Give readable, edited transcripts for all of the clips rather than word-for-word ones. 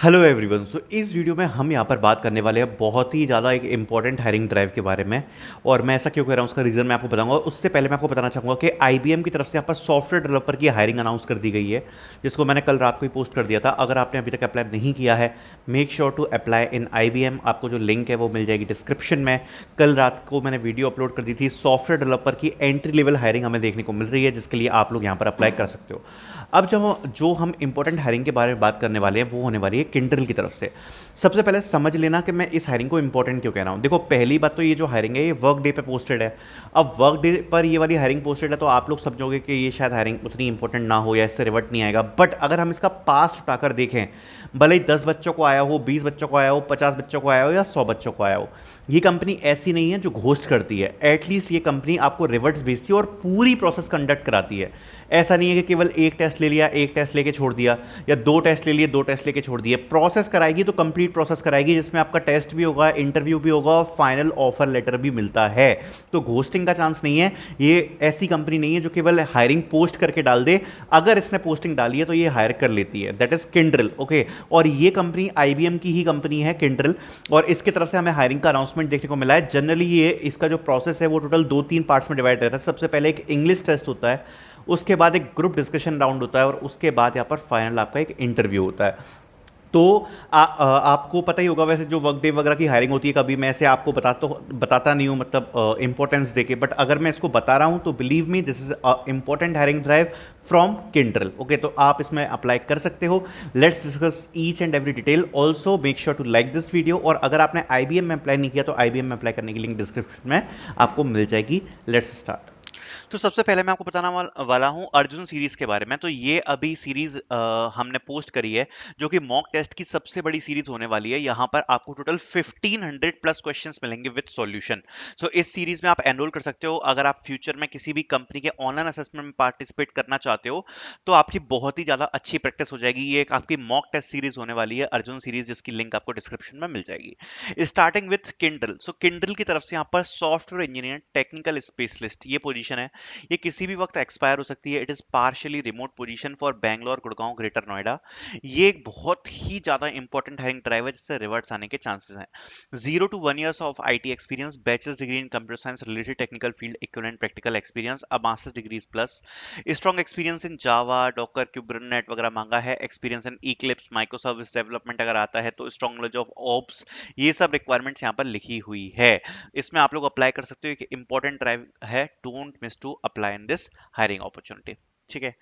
Hello everyone. सो इस video में हम यहाँ पर बात करने वाले हैं बहुत ही ज़्यादा एक इंपॉर्टेंट हायरिंग ड्राइव के बारे में। और मैं ऐसा क्यों कह रहा हूँ उसका रीज़न मैं आपको बताऊंगा। उससे पहले मैं आपको बताना चाहूँगा कि आईबीएम की तरफ से यहाँ पर सॉफ्टवेयर डेवलपर की हायरिंग अनाउंस कर दी गई है, जिसको मैंने कल रात को ही पोस्ट कर दिया था। अगर आपने अभी तक अप्लाई नहीं किया है, make sure to apply in IBM. आपको जो लिंक है वो मिल जाएगी डिस्क्रिप्शन में। कल रात को मैंने वीडियो अपलोड कर दी थी, सॉफ्टवेयर डेवलपर की एंट्री लेवल हायरिंग हमें देखने को मिल रही है, जिसके लिए आप लोग यहाँ पर अप्लाई कर सकते हो। अब जब जो हम इंपॉर्टेंट हायरिंग के बारे में बात करने वाले हैं वो होने वाली है किंडल की तरफ से। सबसे पहले समझ लेना कि मैं इस हायरिंग को इंपॉर्टेंट क्यों कह रहा हूँ। देखो, पहली बात तो ये जो हायरिंग है ये वर्क डे पे पोस्टेड है। अब वर्क डे पर ये वाली हायरिंग पोस्टेड है तो आप लोग समझोगे कि ये शायद हायरिंग उतनी इंपॉर्टेंट ना हो या इससे रिवर्ट नहीं आएगा। बट अगर हम इसका पास्ट उठाकर देखें, भले ही 10 बच्चों को आया हो, 20 बच्चों को आया हो, 50 बच्चों को आया हो या 100 बच्चों को आया हो, ये कंपनी ऐसी नहीं है जो घोस्ट करती है। एटलीस्ट ये कंपनी आपको रिवर्ट्स भेजती है और पूरी प्रोसेस कंडक्ट कराती है। ऐसा नहीं है कि केवल एक टेस्ट ले लिया, एक टेस्ट लेके छोड़ दिया, या दो टेस्ट ले लिए, दो टेस्ट लेके छोड़ दिए। प्रोसेस कराएगी तो कंप्लीट प्रोसेस कराएगी, जिसमें आपका टेस्ट भी होगा, इंटरव्यू भी होगा और फाइनल ऑफर लेटर भी मिलता है। तो घोस्टिंग का चांस नहीं है। ये ऐसी कंपनी नहीं है जो केवल हायरिंग पोस्ट करके डाल दे। अगर इसने पोस्टिंग डाली है तो ये हायर कर लेती है। That is किंड्रल। ओके, और ये कंपनी आईबीएम की ही कंपनी है किंड्रल। और इसकी तरफ से हमें हायरिंग का अनाउंसमेंट देखने को मिला है। जनरली ये इसका जो प्रोसेस है वो टोटल 2-3 पार्ट्स में डिवाइड रहता है। सबसे पहले एक इंग्लिश टेस्ट होता है, उसके बाद एक ग्रुप डिस्कशन राउंड होता है और उसके बाद यहाँ पर फाइनल आपका एक इंटरव्यू होता है। तो आपको पता ही होगा वैसे जो वर्क डे वगैरह की हायरिंग होती है, कभी मैं ऐसे आपको बताता नहीं हूँ, मतलब इंपॉर्टेंस देके। बट अगर मैं इसको बता रहा हूँ तो believe me, this is important hiring drive from Kyndryl. Okay, तो आप इसमें अप्लाई कर सकते हो। Let's discuss each and every detail. Also make sure to like this video. और अगर आपने आईबीएम में अप्लाई नहीं किया तो आईबीएम में अप्लाई करने की लिंक डिस्क्रिप्शन में आपको मिल जाएगी। Let's start. तो सबसे पहले मैं आपको बताना वाला हूँ अर्जुन सीरीज के बारे में। तो ये अभी सीरीज हमने पोस्ट करी है, जो कि मॉक टेस्ट की सबसे बड़ी सीरीज होने वाली है। यहाँ पर आपको टोटल 1500 प्लस क्वेश्चंस मिलेंगे विद सॉल्यूशन। सो इस सीरीज में आप एनरोल कर सकते हो अगर आप फ्यूचर में किसी भी कंपनी के ऑनलाइन असेसमेंट में पार्टिसिपेट करना चाहते हो। तो आपकी बहुत ही ज्यादा अच्छी प्रैक्टिस हो जाएगी। ये एक आपकी मॉक टेस्ट सीरीज होने वाली है अर्जुन सीरीज, जिसकी लिंक आपको डिस्क्रिप्शन में मिल जाएगी। Starting with Kindle. So Kindle की तरफ से यहाँ पर सॉफ्टवेयर इंजीनियर टेक्निकल स्पेशलिस्ट ये पोजीशन है। ये किसी भी वक्त एक्सपायर हो सकती है। It is partially remote position for Bangalore, Gurgaon, greater Noida. ये एक बहुत ही ज्यादा इंपॉर्टेंट हायरिंग ड्राइव है जिससे रिवर्ट्स आने के चांसेस हैं। 0 to 1 years of IT experience, bachelors degree in computer science related technical field, equivalent practical experience, अब masters degrees plus. Strong experience in Java, Docker, Kubernetes वगैरह मांगा है। Experience in Eclipse, micro service development अगर आता है तो strong knowledge of oops. ये सब रिक्वायरमेंट्स यहाँ पर लिखी हुई है। इसमें आप लोग अप्लाई कर सकते हो। एक इंपॉर्टेंट ड्राइव है, don't miss to apply in this hiring opportunity. ठीक है,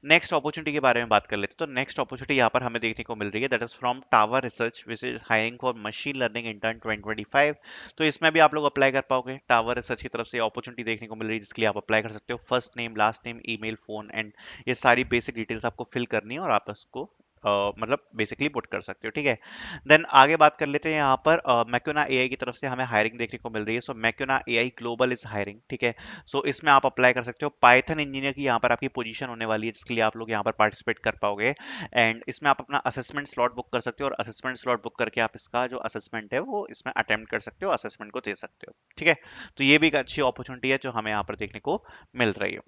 नेक्स्ट अपॉर्चुनिटी के बारे में बात कर लेते हैं। तो नेक्स्ट अपॉर्चुनिटी यहाँ पर हमें देखने को मिल रही है, that is from tower research, which is hiring for machine learning intern 2025। तो इसमें भी आप लोग अप्लाई कर पाओगे। टावर रिसर्च की तरफ से अपॉर्चुनिटी देखने को मिल रही है, जिसके लिए आप अप्लाई कर सकते हो। First name, last name, email, phone and ये सारी बेसिक डिटेल्स आपको फिल करनी है और आप उसको मतलब बेसिकली पुट कर सकते हो। ठीक है, देन आगे बात कर लेते हैं। यहाँ पर मैक्योना एआई की तरफ से हमें हायरिंग देखने को मिल रही है। सो मैक्योना एआई ग्लोबल इज हायरिंग। ठीक है, सो इसमें आप अप्लाई कर सकते हो। पाइथन इंजीनियर की यहाँ पर आपकी पोजीशन होने वाली है, जिसके लिए आप लोग यहाँ पर पार्टिसिपेट कर पाओगे। एंड इसमें आप अपना असेसमेंट स्लॉट बुक कर सकते हो और असेसमेंट स्लॉट बुक करके आप इसका जो असेसमेंट है वो इसमें अटेम्प्ट कर सकते हो, असेसमेंट को दे सकते हो। ठीक है, तो ये भी एक अच्छी अपॉर्चुनिटी है जो हमें यहाँ पर देखने को मिल रही है।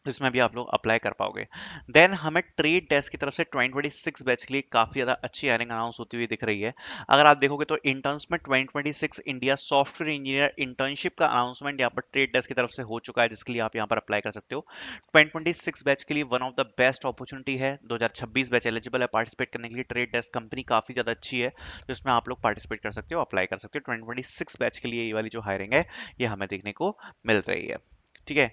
इसमें भी आप लोग अप्लाई कर पाओगे। देन हमें ट्रेड डेस्क की तरफ से 2026 बैच के लिए काफी ज्यादा अच्छी हायरिंग अनाउंस होती हुई दिख रही है। अगर आप देखोगे तो इंटर्न्स में 2026 इंडिया सॉफ्टवेयर इंजीनियर इंटर्नशिप का अनाउंसमेंट यहाँ पर ट्रेड डेस्क की तरफ से हो चुका है, जिसके लिए आप यहाँ पर अप्लाई कर सकते हो। 2026 बैच के लिए one of the best opportunity है। 2026 बैच एलिजिबल है पार्टिसिपेट करने के लिए। ट्रेड डेस्क कंपनी काफी ज्यादा अच्छी है, तो इसमें आप लोग पार्टिसिपेट कर सकते हो, अप्लाई कर सकते हो। 2026 बैच के लिए ये वाली जो हायरिंग है ये हमें देखने को मिल रही है। ठीक है,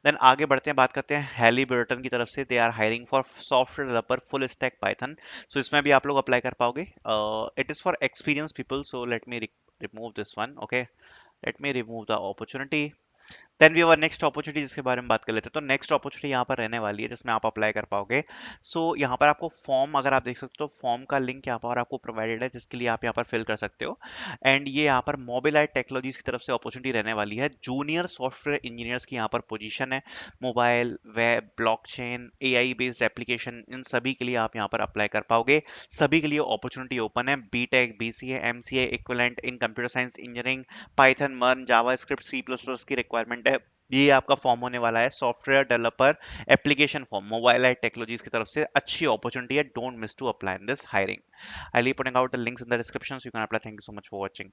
देन आगे बढ़ते हैं, बात करते हैं हैलिबर्टन की तरफ से। They are hiring for software developer full stack Python. So इसमें भी आप लोग अप्लाई कर पाओगे। It is for experience people, so let me remove this one. Okay, let me remove the opportunity. Then we have next opportunity, जिसके बारे में बात कर लेते हैं। तो नेक्स्ट अपॉर्चुनिटी यहाँ पर रहने वाली है जिसमें आप अप्लाई कर पाओगे। सो यहाँ पर आपको फॉर्म, अगर आप देख सकते हो, फॉर्म का लिंक यहाँ पर आपको प्रोवाइडेड है, जिसके लिए आप यहाँ पर फिल कर सकते हो। एंड ये यहाँ पर मोबाइल टेक्नोलॉजीज की तरफ से अपॉर्चुनिटी रहने वाली है। जूनियर सॉफ्टवेयर इंजीनियर्स की यहाँ पर पोजीशन है। Mobile, web, blockchain, AI based application, इन सभी के लिए आप यहाँ पर अप्लाई कर पाओगे। सभी के लिए अपॉर्चुनिटी ओपन है। BTech, BCA, MCA, equivalent in computer science engineering, Python, MERN, JavaScript, C plus plus की रिक्वायरमेंट है। ये आपका फॉर्म होने वाला है software developer application form, mobile I technologies की तरफ से अच्छी अपॉर्चुनिटी है, don't miss to apply in this hiring. I leave putting out the links in the description so you can apply. Thank you so much for watching.